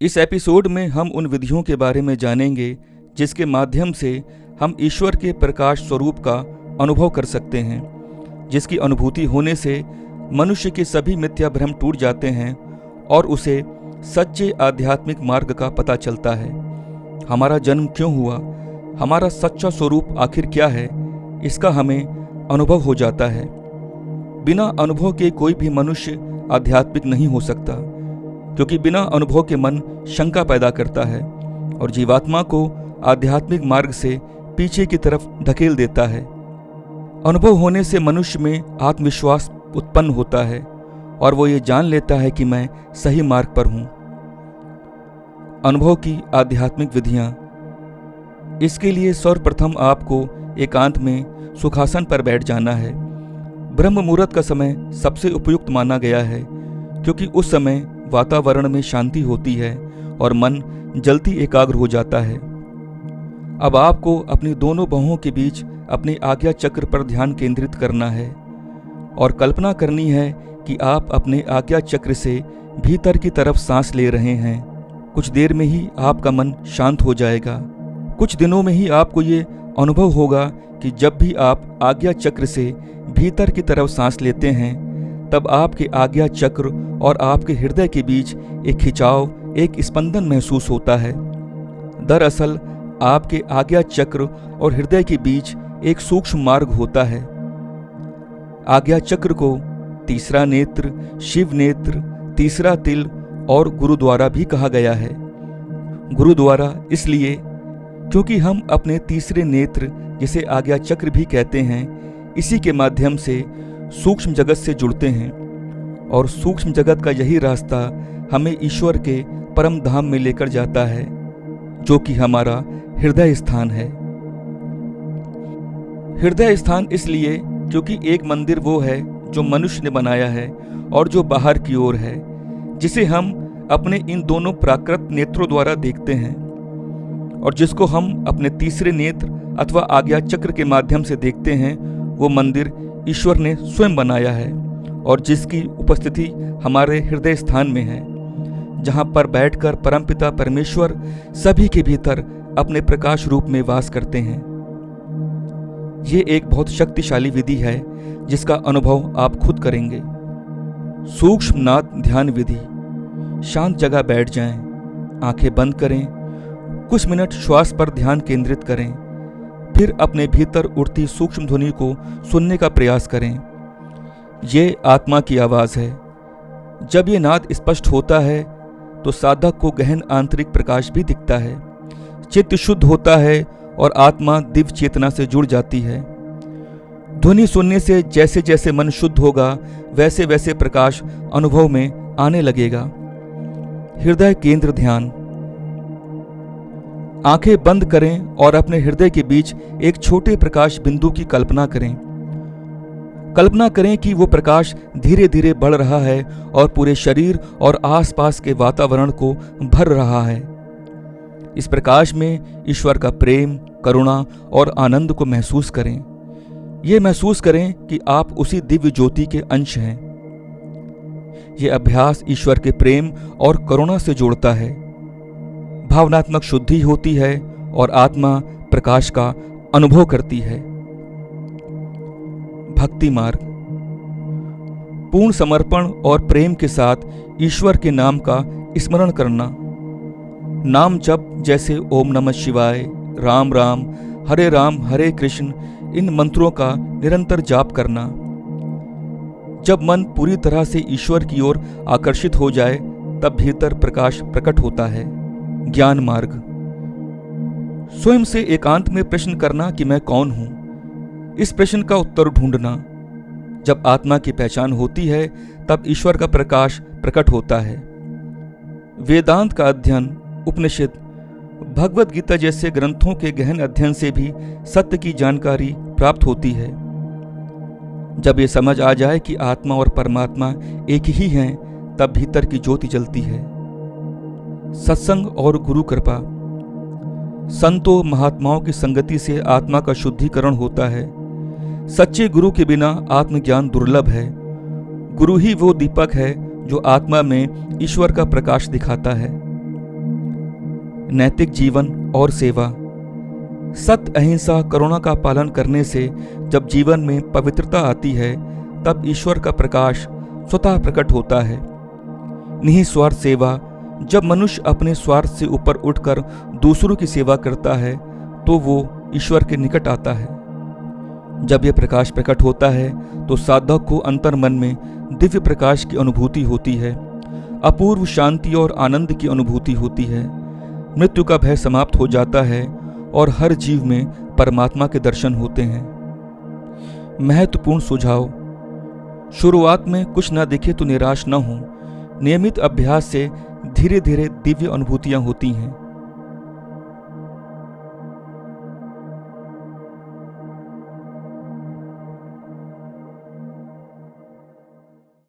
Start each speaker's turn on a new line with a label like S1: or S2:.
S1: इस एपिसोड में हम उन विधियों के बारे में जानेंगे जिसके माध्यम से हम ईश्वर के प्रकाश स्वरूप का अनुभव कर सकते हैं, जिसकी अनुभूति होने से मनुष्य के सभी मिथ्या भ्रम टूट जाते हैं और उसे सच्चे आध्यात्मिक मार्ग का पता चलता है। हमारा जन्म क्यों हुआ, हमारा सच्चा स्वरूप आखिर क्या है, इसका हमें अनुभव हो जाता है। बिना अनुभव के कोई भी मनुष्य आध्यात्मिक नहीं हो सकता, क्योंकि बिना अनुभव के मन शंका पैदा करता है और जीवात्मा को आध्यात्मिक मार्ग से पीछे की तरफ धकेल देता है। अनुभव होने से मनुष्य में आत्मविश्वास उत्पन्न होता है और वो ये जान लेता है कि मैं सही मार्ग पर हूँ। अनुभव की आध्यात्मिक विधियाँ। इसके लिए सर्वप्रथम आपको एकांत में सुखासन पर बैठ जाना है। ब्रह्म मुहूर्त का समय सबसे उपयुक्त माना गया है, क्योंकि उस समय वातावरण में शांति होती है और मन जल्दी एकाग्र हो जाता है। अब आपको अपनी दोनों बाहों के बीच अपने आज्ञा चक्र पर ध्यान केंद्रित करना है और कल्पना करनी है कि आप अपने आज्ञा चक्र से भीतर की तरफ सांस ले रहे हैं। कुछ देर में ही आपका मन शांत हो जाएगा। कुछ दिनों में ही आपको ये अनुभव होगा कि जब भी आप आज्ञा चक्र से भीतर की तरफ सांस लेते हैं, तब आपके आज्ञा चक्र और आपके हृदय के बीच एक खिंचाव, एक स्पंदन महसूस होता है। दरअसल आपके आज्ञा चक्र और हृदय के बीच एक सूक्ष्म मार्ग होता है। आज्ञा चक्र को तीसरा नेत्र, शिव नेत्र, तीसरा तिल और गुरुद्वारा भी कहा गया है। गुरुद्वारा इसलिए क्योंकि हम अपने तीसरे नेत्र, जिसे आज्ञा चक्र भी कहते हैं, इसी के माध्यम से सूक्ष्म जगत से जुड़ते हैं और सूक्ष्म जगत का यही रास्ता हमें ईश्वर के परम धाम में लेकर जाता है, जो कि हमारा हृदय स्थान है। हृदय स्थान इसलिए क्योंकि एक मंदिर वो है जो मनुष्य ने बनाया है और जो बाहर की ओर है, जिसे हम अपने इन दोनों प्राकृत नेत्रों द्वारा देखते हैं और जिसको हम अपने तीसरे नेत्र अथवा आज्ञा चक्र के माध्यम से देखते हैं। वो मंदिर ईश्वर ने स्वयं बनाया है और जिसकी उपस्थिति हमारे हृदय स्थान में है, जहाँ पर बैठकर परमपिता परमेश्वर सभी के भीतर अपने प्रकाश रूप में वास करते हैं। ये एक बहुत शक्तिशाली विधि है जिसका अनुभव आप खुद करेंगे। सूक्ष्म नाद ध्यान विधि। शांत जगह बैठ जाएं, आंखें बंद करें, कुछ मिनट श्वास पर ध्यान केंद्रित करें, फिर अपने भीतर उठती सूक्ष्म ध्वनि को सुनने का प्रयास करें। ये आत्मा की आवाज़ है। जब ये नाद स्पष्ट होता है तो साधक को गहन आंतरिक प्रकाश भी दिखता है, चित्त शुद्ध होता है और आत्मा दिव्य चेतना से जुड़ जाती है। ध्वनि सुनने से जैसे जैसे मन शुद्ध होगा, वैसे वैसे प्रकाश अनुभव में आने लगेगा। हृदय केंद्र ध्यान। आंखें बंद करें और अपने हृदय के बीच एक छोटे प्रकाश बिंदु की कल्पना करें। कल्पना करें कि वो प्रकाश धीरे धीरे बढ़ रहा है और पूरे शरीर और आसपास के वातावरण को भर रहा है। इस प्रकाश में ईश्वर का प्रेम, करुणा और आनंद को महसूस करें। ये महसूस करें कि आप उसी दिव्य ज्योति के अंश हैं। ये अभ्यास ईश्वर के प्रेम और करुणा से जोड़ता है। भावनात्मक शुद्धि होती है और आत्मा प्रकाश का अनुभव करती है। भक्ति मार्ग। पूर्ण समर्पण और प्रेम के साथ ईश्वर के नाम का स्मरण करना। नाम जप जैसे ओम नमः शिवाय, राम राम, हरे कृष्ण, इन मंत्रों का निरंतर जाप करना। जब मन पूरी तरह से ईश्वर की ओर आकर्षित हो जाए, तब भीतर प्रकाश प्रकट होता है। ज्ञान मार्ग। स्वयं से एकांत में प्रश्न करना कि मैं कौन हूं। इस प्रश्न का उत्तर ढूंढना। जब आत्मा की पहचान होती है, तब ईश्वर का प्रकाश प्रकट होता है। वेदांत का अध्ययन, उपनिषद, भगवद गीता जैसे ग्रंथों के गहन अध्ययन से भी सत्य की जानकारी प्राप्त होती है। जब ये समझ आ जाए कि आत्मा और परमात्मा एक ही हैं, तब भीतर की ज्योति जलती है। सत्संग और गुरु कृपा। संतों महात्माओं की संगति से आत्मा का शुद्धिकरण होता है। सच्चे गुरु के बिना आत्मज्ञान दुर्लभ है। गुरु ही वो दीपक है जो आत्मा में ईश्वर का प्रकाश दिखाता है। नैतिक जीवन और सेवा। सत्य, अहिंसा, करुणा का पालन करने से जब जीवन में पवित्रता आती है तब ईश्वर का प्रकाश स्वतः प्रकट होता है। निस्वार्थ सेवा, जब मनुष्य अपने स्वार्थ से ऊपर उठकर दूसरों की सेवा करता है तो वो ईश्वर के निकट आता है। जब यह प्रकाश प्रकट होता है तो साधक को अंतर मन में दिव्य प्रकाश की अनुभूति होती है, अपूर्व शांति और आनंद की अनुभूति होती है। मृत्यु का भय समाप्त हो जाता है और हर जीव में परमात्मा के दर्शन होते हैं। महत्वपूर्ण सुझाव। शुरुआत में कुछ न दिखे तो निराश न हो। नियमित अभ्यास से धीरे धीरे दिव्य अनुभूतियां होती हैं।